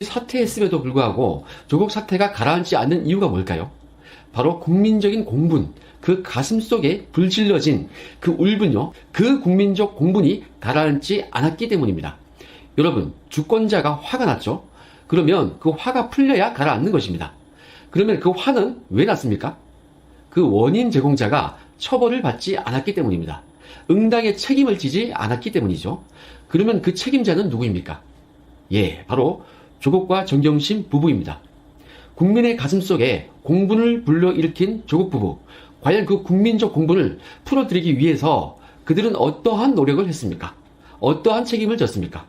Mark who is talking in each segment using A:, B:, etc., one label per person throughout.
A: 사퇴했음에도 불구하고 조국 사태가 가라앉지 않는 이유가 뭘까요? 바로 국민적인 공분, 그 가슴 속에 불질러진 그 울분요, 그 국민적 공분이 가라앉지 않았기 때문입니다. 여러분, 주권자가 화가 났죠? 그러면 그 화가 풀려야 가라앉는 것입니다. 그러면 그 화는 왜 났습니까? 그 원인 제공자가 처벌을 받지 않았기 때문입니다. 응당의 책임을 지지 않았기 때문이죠. 그러면 그 책임자는 누구입니까? 예, 바로 조국과 정경심 부부입니다. 국민의 가슴 속에 공분을 불러일으킨 조국 부부. 과연 그 국민적 공분을 풀어드리기 위해서 그들은 어떠한 노력을 했습니까? 어떠한 책임을 졌습니까?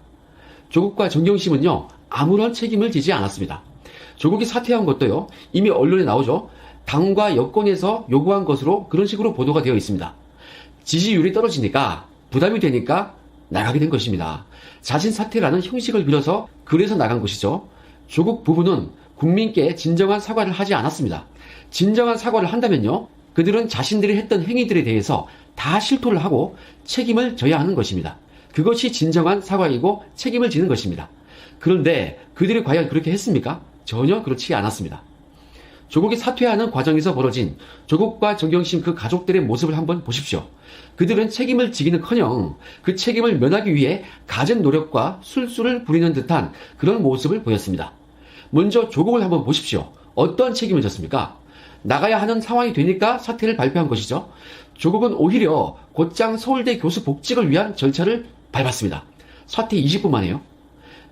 A: 조국과 정경심은요, 아무런 책임을 지지 않았습니다. 조국이 사퇴한 것도요, 이미 언론에 나오죠. 당과 여권에서 요구한 것으로 그런 식으로 보도가 되어 있습니다. 지지율이 떨어지니까, 부담이 되니까 나가게 된 것입니다. 자진 사퇴라는 형식을 빌어서 그래서 나간 것이죠. 조국 부부는 국민께 진정한 사과를 하지 않았습니다. 진정한 사과를 한다면요, 그들은 자신들이 했던 행위들에 대해서 다 실토를 하고 책임을 져야 하는 것입니다. 그것이 진정한 사과이고 책임을 지는 것입니다. 그런데 그들이 과연 그렇게 했습니까? 전혀 그렇지 않았습니다. 조국이 사퇴하는 과정에서 벌어진 조국과 정경심 그 가족들의 모습을 한번 보십시오. 그들은 책임을 지기는커녕 그 책임을 면하기 위해 갖은 노력과 술수를 부리는 듯한 그런 모습을 보였습니다. 먼저 조국을 한번 보십시오. 어떤 책임을 졌습니까? 나가야 하는 상황이 되니까 사퇴를 발표한 것이죠. 조국은 오히려 곧장 서울대 교수 복직을 위한 절차를 밟았습니다. 사퇴 20분 만에요.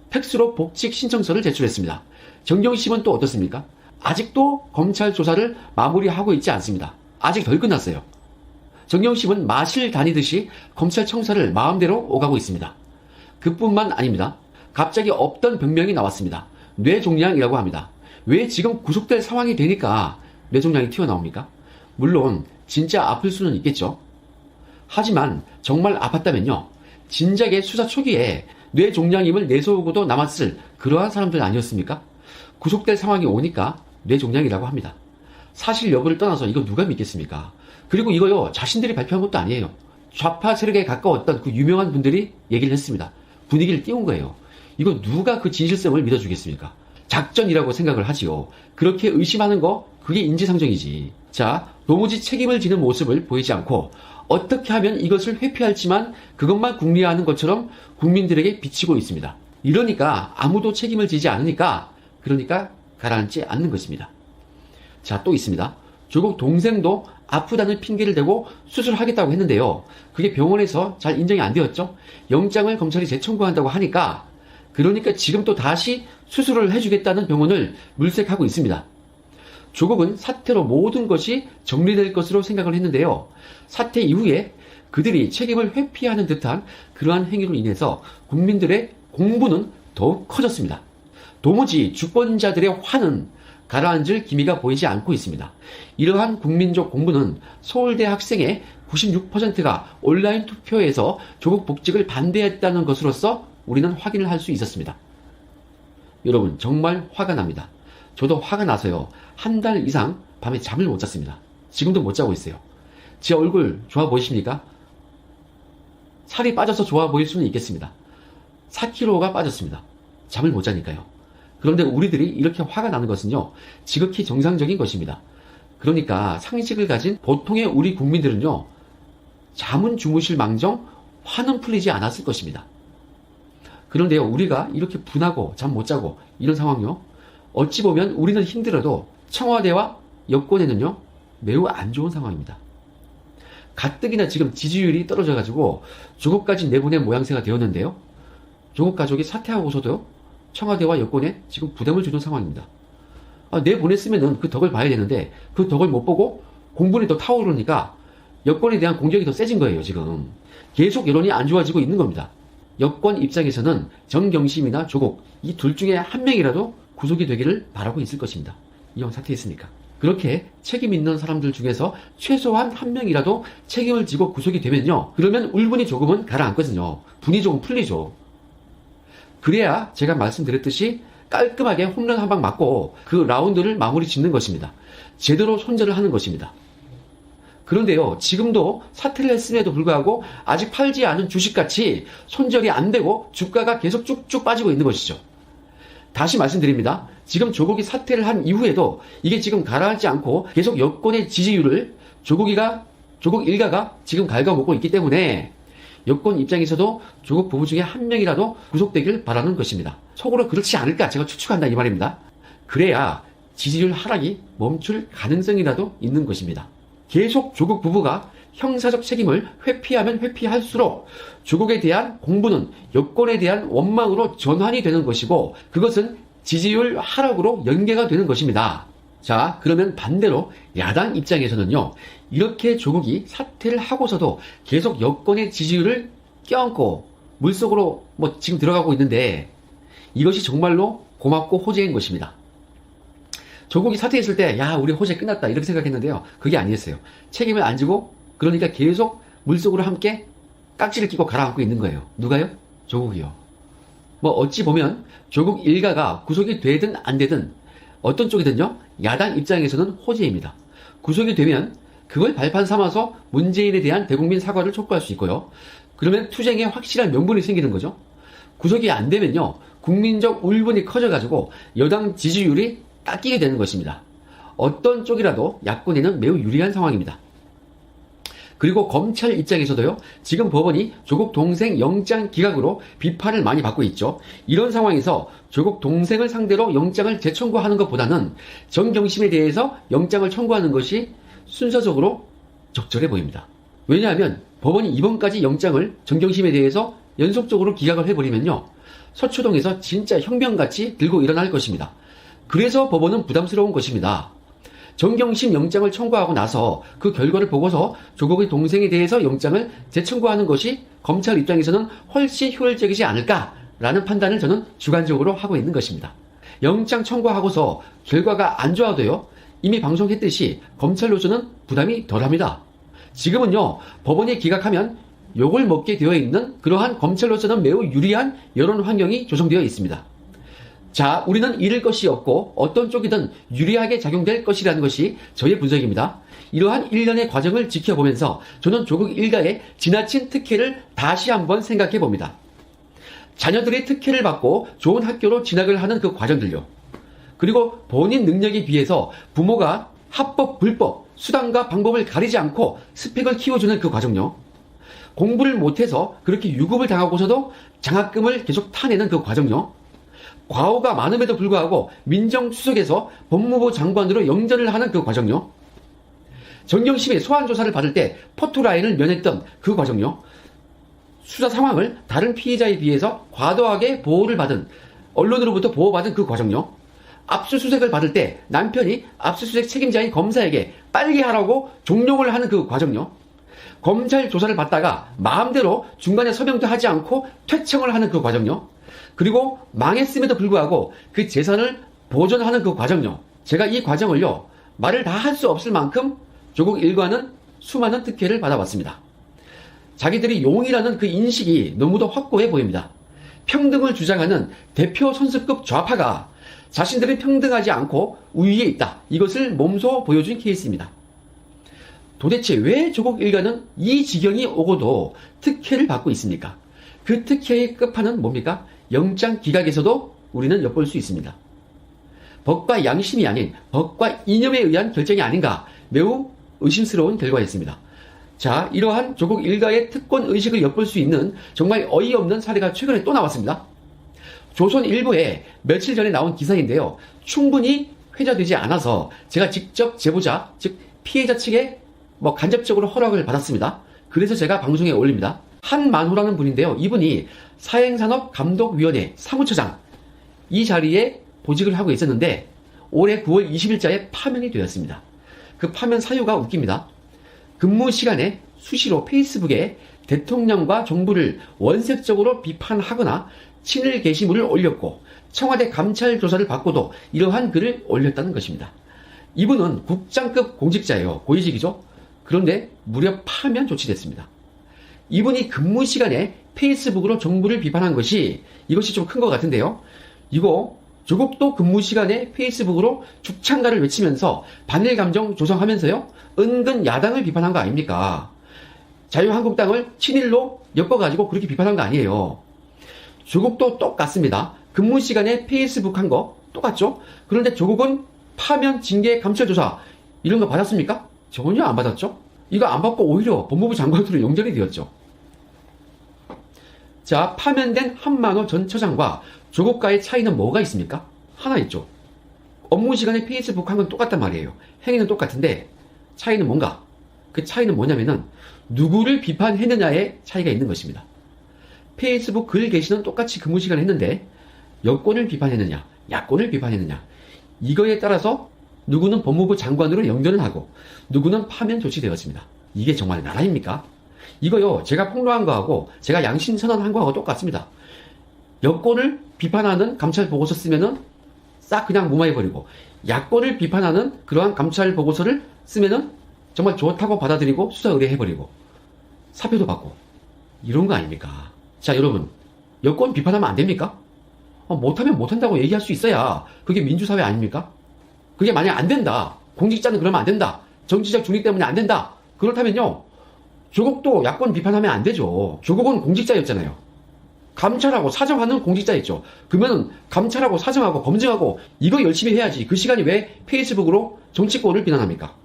A: 팩스로 복직 신청서를 제출했습니다. 정경심은 또 어떻습니까? 아직도 검찰 조사를 마무리하고 있지 않습니다. 아직 덜 끝났어요. 정경심은 마실 다니듯이 검찰 청사를 마음대로 오가고 있습니다. 그뿐만 아닙니다. 갑자기 없던 병명이 나왔습니다. 뇌종양이라고 합니다. 왜 지금 구속될 상황이 되니까 뇌종양이 튀어나옵니까? 물론 진짜 아플 수는 있겠죠. 하지만 정말 아팠다면요, 진작에 수사 초기에 뇌종양임을 내세우고도 남았을 그러한 사람들 아니었습니까? 구속될 상황이 오니까 뇌종양이라고 합니다. 사실 여부를 떠나서 이거 누가 믿겠습니까? 그리고 이거요, 자신들이 발표한 것도 아니에요. 좌파 세력에 가까웠던 그 유명한 분들이 얘기를 했습니다. 분위기를 띄운 거예요. 이거 누가 그 진실성을 믿어주겠습니까? 작전이라고 생각을 하지요. 그렇게 의심하는 거, 그게 인지상정이지. 자, 도무지 책임을 지는 모습을 보이지 않고 어떻게 하면 이것을 회피할지만 그것만 궁리하는 것처럼 국민들에게 비치고 있습니다. 이러니까 아무도 책임을 지지 않으니까, 그러니까 가라앉지 않는 것입니다. 자, 또 있습니다. 조국 동생도 아프다는 핑계를 대고 수술하겠다고 했는데요. 그게 병원에서 잘 인정이 안 되었죠. 영장을 검찰이 재청구한다고 하니까, 그러니까 지금 또 다시 수술을 해주겠다는 병원을 물색하고 있습니다. 조국은 사태로 모든 것이 정리될 것으로 생각을 했는데요. 사태 이후에 그들이 책임을 회피하는 듯한 그러한 행위로 인해서 국민들의 공분은 더욱 커졌습니다. 도무지 주권자들의 화는 가라앉을 기미가 보이지 않고 있습니다. 이러한 국민적 공분은 서울대 학생의 96%가 온라인 투표에서 조국 복직을 반대했다는 것으로서 우리는 확인을 할 수 있었습니다. 여러분, 정말 화가 납니다. 저도 화가 나서요, 한 달 이상 밤에 잠을 못 잤습니다. 지금도 못 자고 있어요. 제 얼굴 좋아 보이십니까? 살이 빠져서 좋아 보일 수는 있겠습니다. 4kg가 빠졌습니다. 잠을 못 자니까요. 그런데 우리들이 이렇게 화가 나는 것은요, 지극히 정상적인 것입니다. 그러니까 상식을 가진 보통의 우리 국민들은요, 잠은 주무실 망정 화는 풀리지 않았을 것입니다. 그런데요, 우리가 이렇게 분하고 잠 못 자고 이런 상황요, 어찌 보면 우리는 힘들어도 청와대와 여권에는요, 매우 안 좋은 상황입니다. 가뜩이나 지금 지지율이 떨어져가지고 조국까지 내보낸 모양새가 되었는데요, 조국 가족이 사퇴하고서도 청와대와 여권에 지금 부담을 주는 상황입니다. 내보냈으면은 그 덕을 봐야 되는데 그 덕을 못 보고 공분이 더 타오르니까 여권에 대한 공격이 더 세진 거예요. 지금 계속 여론이 안 좋아지고 있는 겁니다. 여권 입장에서는 정경심이나 조국, 이 둘 중에 한 명이라도 구속이 되기를 바라고 있을 것입니다. 이왕 사퇴했으니까. 그렇게 책임 있는 사람들 중에서 최소한 한 명이라도 책임을 지고 구속이 되면요, 그러면 울분이 조금은 가라앉거든요. 분이 조금 풀리죠. 그래야 제가 말씀드렸듯이 깔끔하게 홈런 한 방 맞고 그 라운드를 마무리 짓는 것입니다. 제대로 손절을 하는 것입니다. 그런데요, 지금도 사퇴를 했음에도 불구하고 아직 팔지 않은 주식같이 손절이 안 되고 주가가 계속 쭉쭉 빠지고 있는 것이죠. 다시 말씀드립니다. 지금 조국이 사퇴를 한 이후에도 이게 지금 가라앉지 않고 계속 여권의 지지율을 조국 일가가 지금 갉아먹고 있기 때문에 여권 입장에서도 조국 부부 중에 한 명이라도 구속되길 바라는 것입니다. 속으로 그렇지 않을까 제가 추측한다 이 말입니다. 그래야 지지율 하락이 멈출 가능성이라도 있는 것입니다. 계속 조국 부부가 형사적 책임을 회피하면 회피할수록 조국에 대한 공분은 여권에 대한 원망으로 전환이 되는 것이고 그것은 지지율 하락으로 연계가 되는 것입니다. 자, 그러면 반대로 야당 입장에서는요, 이렇게 조국이 사퇴를 하고서도 계속 여권의 지지율을 껴안고 물속으로 지금 들어가고 있는데 이것이 정말로 고맙고 호재인 것입니다. 조국이 사퇴했을 때, 야, 우리 호재 끝났다 이렇게 생각했는데요. 그게 아니었어요. 책임을 안 지고 그러니까 계속 물속으로 함께 깍지를 끼고 가라앉고 있는 거예요. 누가요? 조국이요. 어찌 보면 조국 일가가 구속이 되든 안 되든 어떤 쪽이든요, 야당 입장에서는 호재입니다. 구속이 되면 그걸 발판 삼아서 문재인에 대한 대국민 사과를 촉구할 수 있고요. 그러면 투쟁에 확실한 명분이 생기는 거죠. 구속이 안 되면요, 국민적 울분이 커져가지고 여당 지지율이 깎이게 되는 것입니다. 어떤 쪽이라도 야권에는 매우 유리한 상황입니다. 그리고 검찰 입장에서도요, 지금 법원이 조국 동생 영장 기각으로 비판을 많이 받고 있죠. 이런 상황에서 조국 동생을 상대로 영장을 재청구하는 것보다는 정경심에 대해서 영장을 청구하는 것이 순서적으로 적절해 보입니다. 왜냐하면 법원이 이번까지 영장을 정경심에 대해서 연속적으로 기각을 해버리면요, 서초동에서 진짜 혁명같이 들고 일어날 것입니다. 그래서 법원은 부담스러운 것입니다. 정경심 영장을 청구하고 나서 그 결과를 보고서 조국의 동생에 대해서 영장을 재청구하는 것이 검찰 입장에서는 훨씬 효율적이지 않을까라는 판단을 저는 주관적으로 하고 있는 것입니다. 영장 청구하고서 결과가 안 좋아도요, 이미 방송했듯이 검찰로서는 부담이 덜합니다. 지금은요, 법원이 기각하면 욕을 먹게 되어 있는 그러한 검찰로서는 매우 유리한 여론 환경이 조성되어 있습니다. 자, 우리는 잃을 것이 없고 어떤 쪽이든 유리하게 작용될 것이라는 것이 저의 분석입니다. 이러한 일련의 과정을 지켜보면서 저는 조국 일가의 지나친 특혜를 다시 한번 생각해 봅니다. 자녀들이 특혜를 받고 좋은 학교로 진학을 하는 그 과정들요. 그리고 본인 능력에 비해서 부모가 합법, 불법, 수단과 방법을 가리지 않고 스펙을 키워주는 그 과정요. 공부를 못해서 그렇게 유급을 당하고서도 장학금을 계속 타내는 그 과정요. 과오가 많음에도 불구하고 민정수석에서 법무부 장관으로 영전을 하는 그 과정요. 정경심의 소환조사를 받을 때 포토라인을 면했던 그 과정요. 수사 상황을 다른 피의자에 비해서 과도하게 보호를 받은, 언론으로부터 보호받은 그 과정요. 압수수색을 받을 때 남편이 압수수색 책임자인 검사에게 빨리 하라고 종용을 하는 그 과정요. 검찰 조사를 받다가 마음대로 중간에 서명도 하지 않고 퇴청을 하는 그 과정요. 그리고 망했음에도 불구하고 그 재산을 보존하는 그 과정요. 제가 이 과정을요, 말을 다 할 수 없을 만큼 조국 일가는 수많은 특혜를 받아왔습니다. 자기들이 용이라는 그 인식이 너무도 확고해 보입니다. 평등을 주장하는 대표 선수급 좌파가 자신들은 평등하지 않고 우위에 있다, 이것을 몸소 보여준 케이스입니다. 도대체 왜 조국 일가는 이 지경이 오고도 특혜를 받고 있습니까? 그 특혜의 끝판은 뭡니까? 영장 기각에서도 우리는 엿볼 수 있습니다. 법과 양심이 아닌 법과 이념에 의한 결정이 아닌가, 매우 의심스러운 결과였습니다. 자, 이러한 조국 일가의 특권 의식을 엿볼 수 있는 정말 어이없는 사례가 최근에 또 나왔습니다. 조선일보에 며칠 전에 나온 기사인데요, 충분히 회자되지 않아서 제가 직접 제보자, 즉 피해자 측에 간접적으로 허락을 받았습니다. 그래서 제가 방송에 올립니다. 한만호라는 분인데요, 이분이 사행산업감독위원회 사무처장, 이 자리에 보직을 하고 있었는데 올해 9월 20일자에 파면이 되었습니다. 그 파면 사유가 웃깁니다. 근무 시간에 수시로 페이스북에 대통령과 정부를 원색적으로 비판하거나 친일 게시물을 올렸고 청와대 감찰 조사를 받고도 이러한 글을 올렸다는 것입니다. 이분은 국장급 공직자예요. 고위직이죠. 그런데 무려 파면 조치됐습니다. 이분이 근무 시간에 페이스북으로 정부를 비판한 것이, 이것이 좀 큰 것 같은데요. 이거 조국도 근무 시간에 페이스북으로 죽창가를 외치면서 반일 감정 조성하면서요, 은근 야당을 비판한 거 아닙니까? 자유한국당을 친일로 엮어가지고 그렇게 비판한 거 아니에요. 조국도 똑같습니다. 근무 시간에 페이스북 한 거 똑같죠? 그런데 조국은 파면, 징계, 감찰 조사 이런 거 받았습니까? 전혀 안 받았죠? 이거 안 받고 오히려 법무부 장관으로 영전이 되었죠. 자, 파면된 한만호 전 처장과 조국과의 차이는 뭐가 있습니까? 하나 있죠. 업무 시간에 페이스북 한 건 똑같단 말이에요. 행위는 똑같은데 차이는 뭔가? 그 차이는 뭐냐면은 누구를 비판했느냐의 차이가 있는 것입니다. 페이스북 글 게시는 똑같이 근무 시간에 했는데 여권을 비판했느냐, 야권을 비판했느냐 이거에 따라서 누구는 법무부 장관으로 영전을 하고 누구는 파면 조치되었습니다. 이게 정말 나라입니까? 이거요, 제가 폭로한 거하고 제가 양심 선언한 거하고 똑같습니다. 여권을 비판하는 감찰 보고서 쓰면은 싹 그냥 무마해버리고 야권을 비판하는 그러한 감찰 보고서를 쓰면은 정말 좋다고 받아들이고 수사 의뢰해버리고 사표도 받고 이런 거 아닙니까? 자, 여러분, 여권 비판하면 안 됩니까? 못하면 못한다고 얘기할 수 있어야 그게 민주사회 아닙니까? 그게 만약 안 된다, 공직자는 그러면 안 된다, 정치적 중립 때문에 안 된다, 그렇다면요 조국도 야권 비판하면 안 되죠. 조국은 공직자였잖아요. 감찰하고 사정하는 공직자였죠. 그러면 감찰하고 사정하고 검증하고 이거 열심히 해야지. 그 시간이 왜 페이스북으로 정치권을 비난합니까?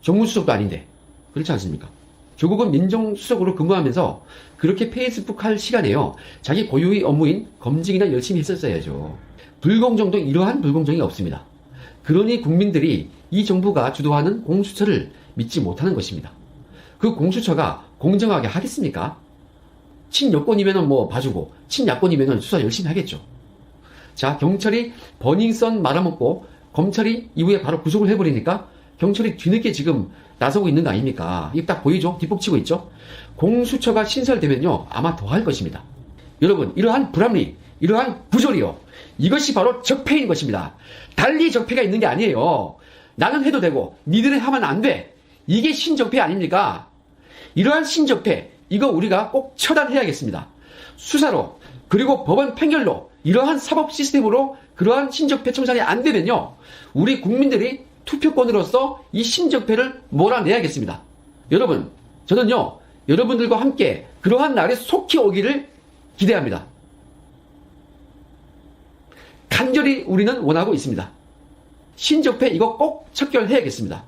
A: 정무수석도 아닌데. 그렇지 않습니까? 조국은 민정수석으로 근무하면서 그렇게 페이스북 할 시간에요, 자기 고유의 업무인 검증이나 열심히 했었어야죠. 불공정도 이러한 불공정이 없습니다. 그러니 국민들이 이 정부가 주도하는 공수처를 믿지 못하는 것입니다. 그 공수처가 공정하게 하겠습니까? 친여권이면은 뭐 봐주고 친야권이면은 수사 열심히 하겠죠. 자, 경찰이 버닝썬 말아먹고 검찰이 이후에 바로 구속을 해버리니까 경찰이 뒤늦게 지금 나서고 있는 거 아닙니까? 이게 딱 보이죠? 뒷북치고 있죠? 공수처가 신설되면요 아마 더 할 것입니다. 여러분, 이러한 불합리, 이러한 부조리요, 이것이 바로 적폐인 것입니다. 달리 적폐가 있는 게 아니에요. 나는 해도 되고 니들은 하면 안 돼, 이게 신적폐 아닙니까? 이러한 신적폐, 이거 우리가 꼭 처단해야겠습니다. 수사로, 그리고 법원 판결로, 이러한 사법 시스템으로 그러한 신적폐 청산이 안 되면요 우리 국민들이 투표권으로서 이 신적폐를 몰아내야겠습니다. 여러분, 저는요 여러분들과 함께 그러한 날이 속히 오기를 기대합니다. 간절히 우리는 원하고 있습니다. 신적폐 이거 꼭 척결해야겠습니다.